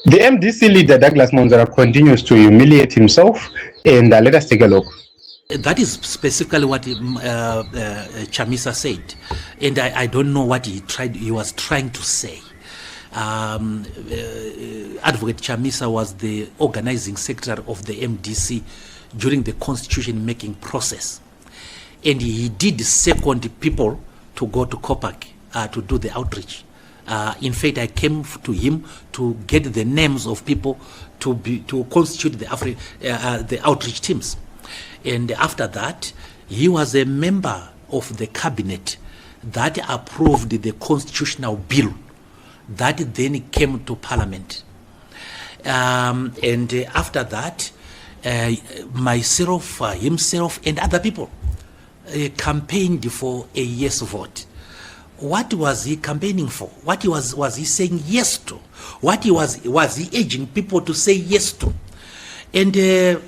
The MDC leader, Douglas Monzora, continues to humiliate himself, and let us take a look. That is specifically what Chamisa said, and I don't know what he was trying to say. Advocate Chamisa was the organizing secretary of the MDC during the constitution making process, and he did second people to go to Kopak to do the outreach. In fact, I came to him to get the names of people to constitute the outreach teams. And after that, he was a member of the cabinet that approved the constitutional bill that then came to parliament. And after that, myself, himself, and other people campaigned for a yes vote. What was he campaigning for? What was he saying yes to? What was he urging people to say yes to? And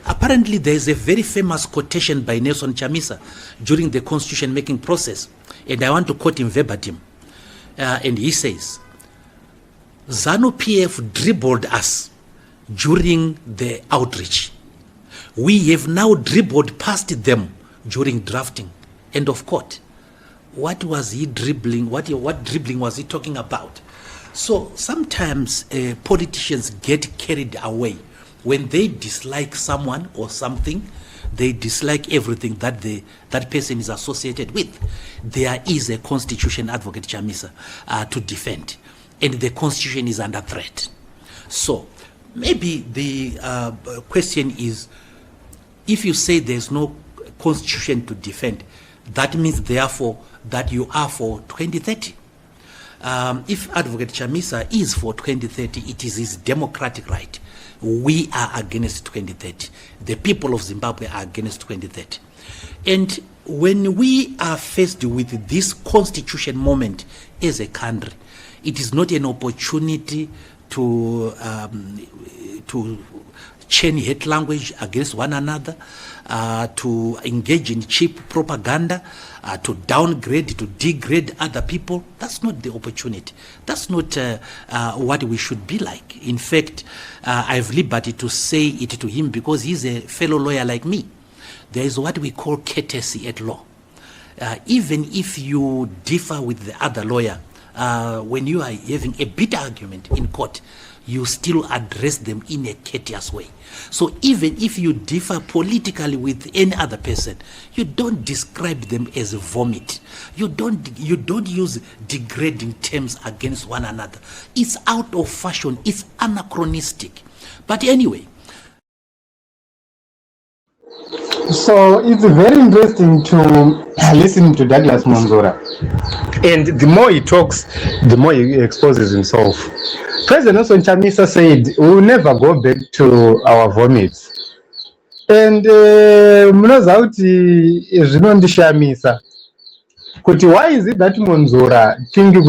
apparently there is a very famous quotation by Nelson Chamisa during the constitution making process, and I want to quote him verbatim. And he says, ZANU-PF dribbled us during the outreach. We have now dribbled past them during drafting. End of quote. What was he dribbling? What dribbling was he talking about? So sometimes politicians get carried away. When they dislike someone or something, they dislike everything that that person is associated with. There is a constitution, Advocate Chamisa, to defend, and the constitution is under threat. So maybe the question is, if you say there's no constitution to defend, that means therefore that you are for 2030. If Advocate Chamisa is for 2030, it is his democratic right. We are against 2030. The people of Zimbabwe are against 2030. And when we are faced with this constitution moment as a country, it is not an opportunity to chain hate language against one another, to engage in cheap propaganda, to downgrade, to degrade other people. That's not the opportunity. That's not what we should be like. In fact, I have liberty to say it to him because he's a fellow lawyer like me. There is what we call courtesy at law. Even if you differ with the other lawyer, when you are having a bitter argument in court, you still address them in a courteous way. So even if you differ politically with any other person, you don't describe them as vomit. You don't use degrading terms against one another. It's out of fashion. It's anachronistic. But anyway. So it's very interesting to listen to Douglas Monzora. And the more he talks, the more he exposes himself. President Chamisa said, we will never go back to our vomits. And why is it that Monzora thinking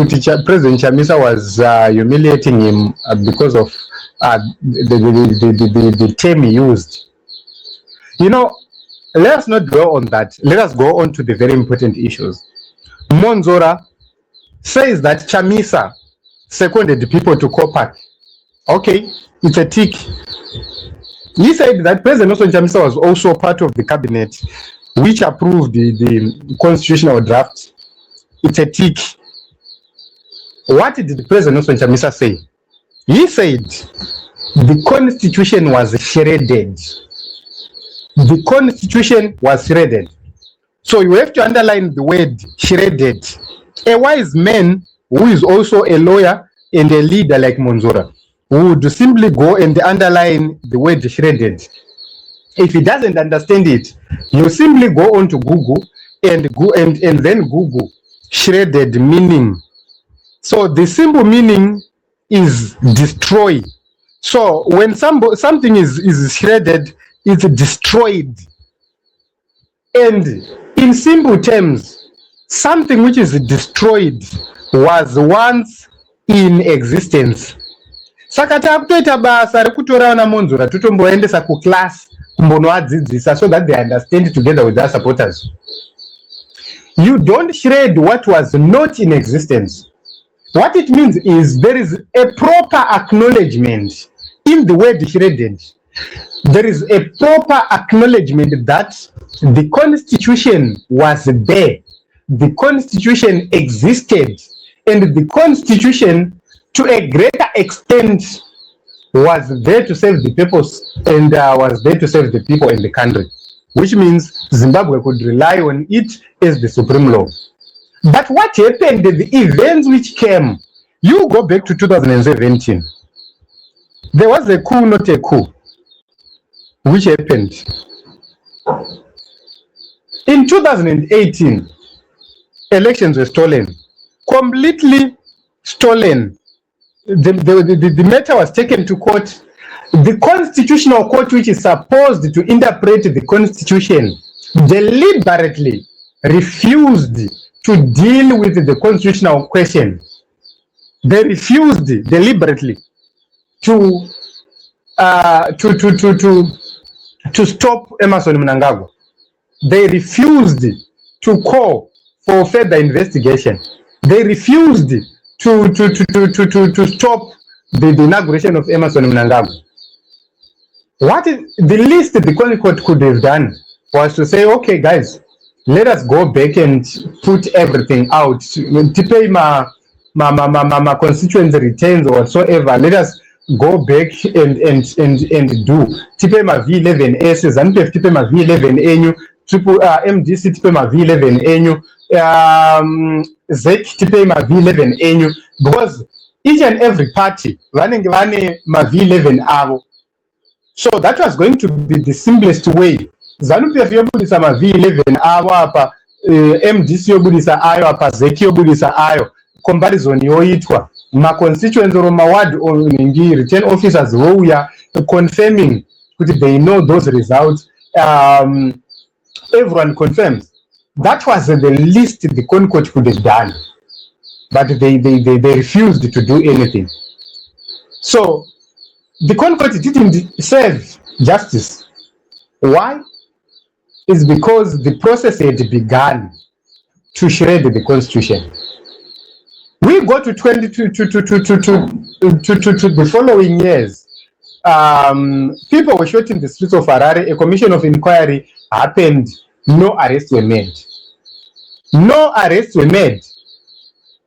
President Chamisa was humiliating him because of the term he used? You know, let us not dwell on that. Let us go on to the very important issues. Monzora says that Chamisa seconded people to Kopak. Okay, it's a tick. He said that President Chamisa was also part of the cabinet which approved the constitutional draft. It's a tick. What did President Chamisa say? He said the constitution was shredded. The constitution was shredded. So you have to underline the word shredded. A wise man who is also a lawyer and a leader like Monzora would simply go and underline the word shredded. If he doesn't understand it, you simply go on to Google and then Google shredded meaning. So the simple meaning is destroy. So when something is shredded, it's destroyed. And in simple terms, something which is destroyed was once in existence. Saka takutoita basa rekutora na Monzora tutomboendesa ku class kumbonoadzidzisa so that they understand together with their supporters. You don't shred what was not in existence. What it means is there is a proper acknowledgement in the word shredded, there is a proper acknowledgement that the constitution was there, the constitution existed, and the constitution to a greater extent was there to serve the purpose and was there to serve the people in the country, which means Zimbabwe could rely on it as the supreme law. But what happened, the events which came, you go back to 2017, there was a coup, not a coup, which happened. In 2018, elections were stolen, completely stolen. The matter was taken to court. The constitutional court, which is supposed to interpret the constitution, deliberately refused to deal with the constitutional question. They refused deliberately to stop Emmerson Mnangagwa. They refused to call for further investigation. They refused to stop the inauguration of Emmerson Mnangagwa. What the least the court could have done was to say, okay, guys, let us go back and put everything out. To pay my constituency returns or whatsoever. Let us go back and do. To pay my V11S, ZANU-PF to pay my V11 NU, MDC to pay my V11 NU, ZEC to pay my V11 NU, because each and every party running my V11 avo. So that was going to be the simplest way. ZANU-PF yobudisa ma V11 avo apa, MDC yobudisa ayo apa, ZEC yobudisa ayo. Comparison yoitwa ma constituents or ma ward or return officers who we are confirming that they know those results. Everyone confirms. That was the least the court could have done, but they refused to do anything. So the court didn't serve justice. Why? It's because the process had begun to shred the constitution. We go to the following years. People were shot in the streets of Harare. A commission of inquiry happened. No arrests were made. No arrests were made.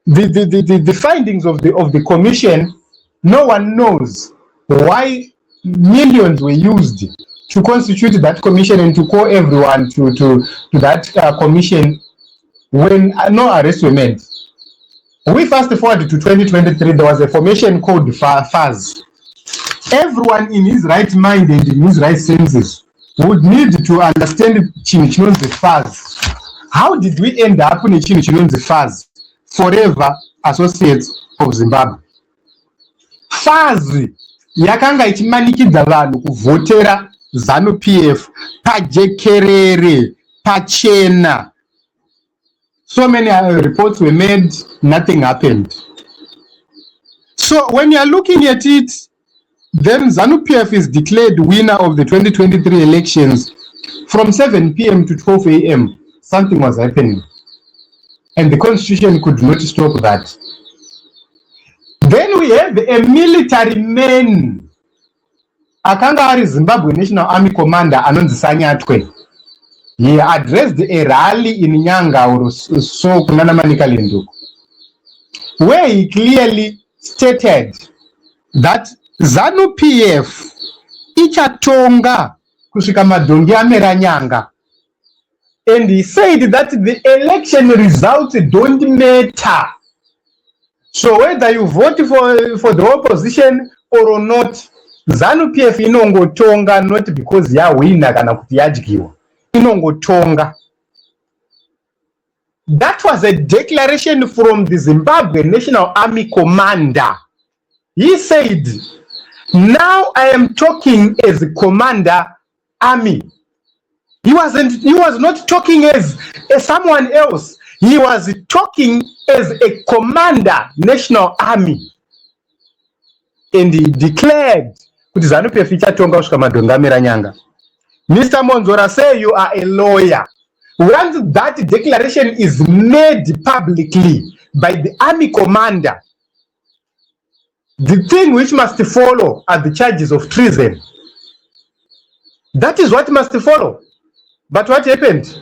The findings of the commission, no one knows why millions were used to constitute that commission and to call everyone to that commission when no arrests were made. We fast forward to 2023, there was a formation called FAZ. Everyone in his right mind and in his right senses would need to understand Chinchonon's FAZ. How did we end up in Chinchonon's FAZ? Forever Associates of Zimbabwe. FAZ yakanga ichimanikidza vanhu kuvhotera ZANU-PF pajekerere pachena. So many reports were made, nothing happened. So when you are looking at it, then ZANU-PF is declared winner of the 2023 elections. From 7 p.m. to 12 a.m., something was happening. And the constitution could not stop that. Then we have a military man, akanga ari Zimbabwe National Army Commander anonzi Sanyatwe. He addressed a rally in Nyanga or so Kunana, where he clearly stated that ZANU-PF ichatonga kusvika madhongi amera Nyanga. And he said that the election results don't matter. So whether you vote for the opposition or not, ZANU-PF inongotonga not because ya wina kana kuti yadyiwa. Inongotonga. That was a declaration from the Zimbabwe National Army Commander. He said, now I am talking as Commander Army. He was not talking as someone else. He was talking as a Commander National Army. And he declared, Mr. Monzora, say you are a lawyer. Once that declaration is made publicly by the army commander, The thing which must follow are the charges of treason. That is what must follow. But what happened?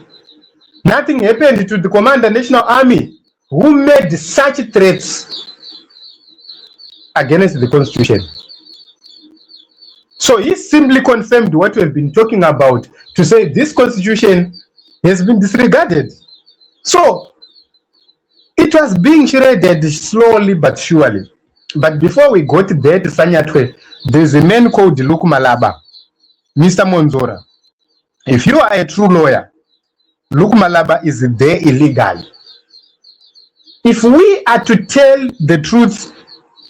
Nothing happened to the Commander National Army who made such threats against the Constitution. So he simply confirmed what we have been talking about to say this Constitution has been disregarded. So it was being shredded slowly but surely. But before we got there to Sanyatwe, there's a man called Luke Malaba, Mr. Monzora. If you are a true lawyer, Luke Malaba is there illegally. If we are to tell the truth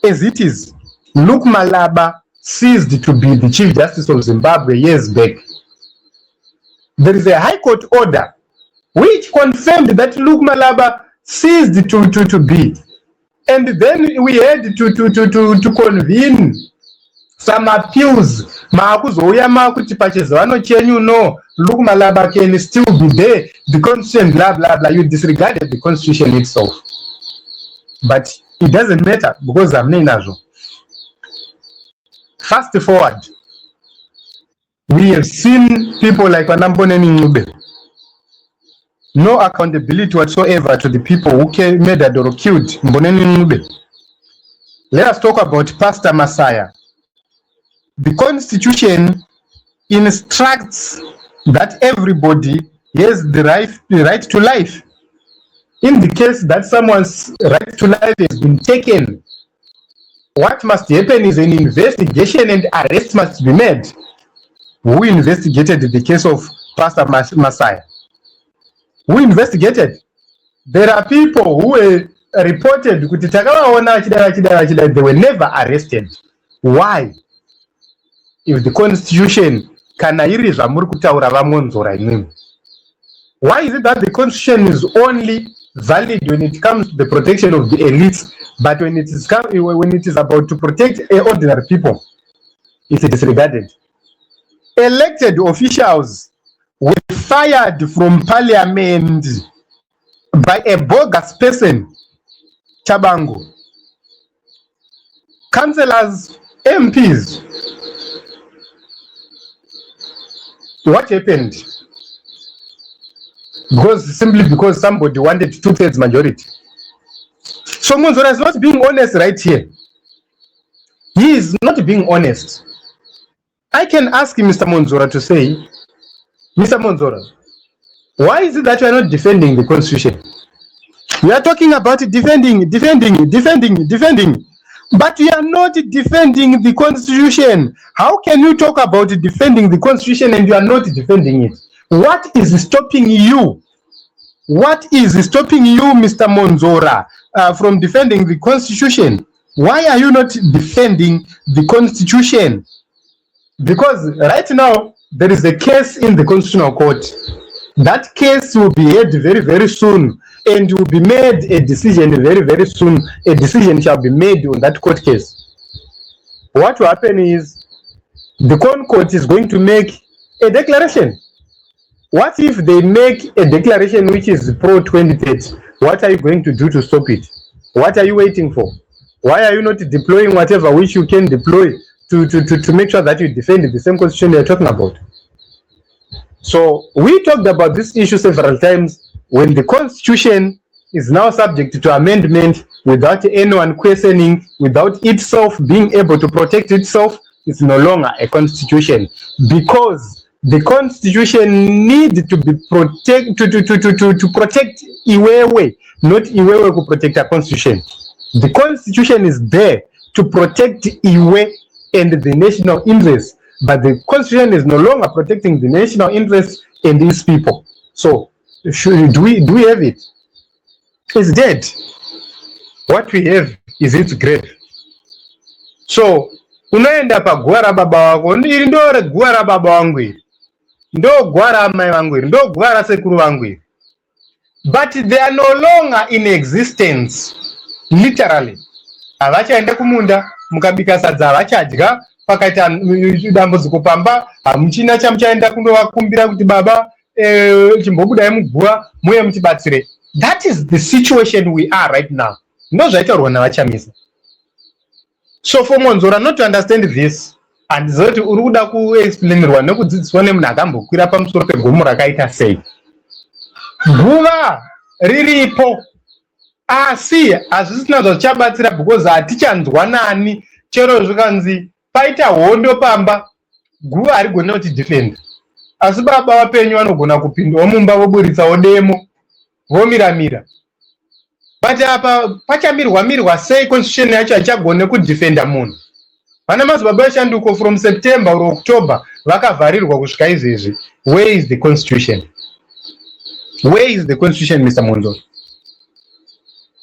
as it is, Luke Malaba ceased to be the Chief Justice of Zimbabwe years back. There is a High Court order which confirmed that Luke Malaba ceased to be. And then we had to convene some appeals. Luke Malaba can still be there. The Constitution, blah, blah, blah. You disregarded the Constitution itself. But it doesn't matter because I'm not. Fast forward, we have seen people like Ndube. No accountability whatsoever to the people who murdered or killed Ndube. Let us talk about Pastor Messiah. The Constitution instructs that everybody has the right to life. In the case that someone's right to life has been taken, what must happen is an investigation and arrest must be made. Who investigated the case of Pastor Messiah? Who investigated? There are people who were reported, they were never arrested. Why? If the Constitution why is it that the Constitution is only valid when it comes to the protection of the elites, but when it is about to protect ordinary people, it is disregarded? Elected officials were fired from parliament by a bogus person, Chabango. Councillors, MPs. What happened? Simply because somebody wanted 2/3 majority. So Monzora is not being honest right here. He is not being honest. I can ask Mr. Monzora to say, Mr. Monzora, why is it that you are not defending the Constitution? We are talking about defending, but you are not defending the Constitution. How can you talk about defending the Constitution and you are not defending it? What is stopping you? What is stopping you, Mr. Monzora, from defending the Constitution? Why are you not defending the Constitution? Because right now, there is a case in the Constitutional Court. That case will be heard very, very soon, and will be made a decision very, very soon. A decision shall be made on that court case. What will happen is, the Court is going to make a declaration. What if they make a declaration which is pro-2030? What are you going to do to stop it? What are you waiting for? Why are you not deploying whatever which you can deploy to make sure that you defend the same Constitution you're talking about? So we talked about this issue several times. When the Constitution is now subject to amendment without anyone questioning, without itself being able to protect itself, it's no longer a constitution, because the Constitution needs to be to protect Iwewe, not Iwewe to protect a Constitution. The Constitution is there to protect Iwe and the national interest, but the Constitution is no longer protecting the national interest and these people. So, do we have it? It's dead. What we have is its grave. So, unaenda pa gwara baba wako, ili ndo gwara baba wangu hili, ndo gwara mai wangu hili, ndo gwara sekuru wangu hili. But they are no longer in existence, literally. Avachaenda kumunda, mukabika sadza avachadya, pakaita dambudziko pamba, hamuchina chamuchaenda kundovakumbira kuti baba chimbobudai mugwa muye muchibatsire. That is the situation we are right now. Ndo zvaitaurwa navaChamisa. So for Monzora not to understand this, and zoti uri kuda kuexplainerwa nekudzidziswa nemunhu akambokwira pamusoro pegomo rakaita sei. Guva riripo, asi hazvisina zvachabatsira because hatichanzwanani. Chero zvikanzi paita hondo pamba, guva harigona kuti defend. Asi baba vapenyu vanogona kupindawo mumba voburitsawo demo vomiramira. But apa pachamirwa sei constitution yacho haichagone kudefenda munhu. Vana madzibaba eshanduko from September or October vakavharirwa kusvika izvezvi. Where is the constitution? Where is the constitution, Mr. Monzora?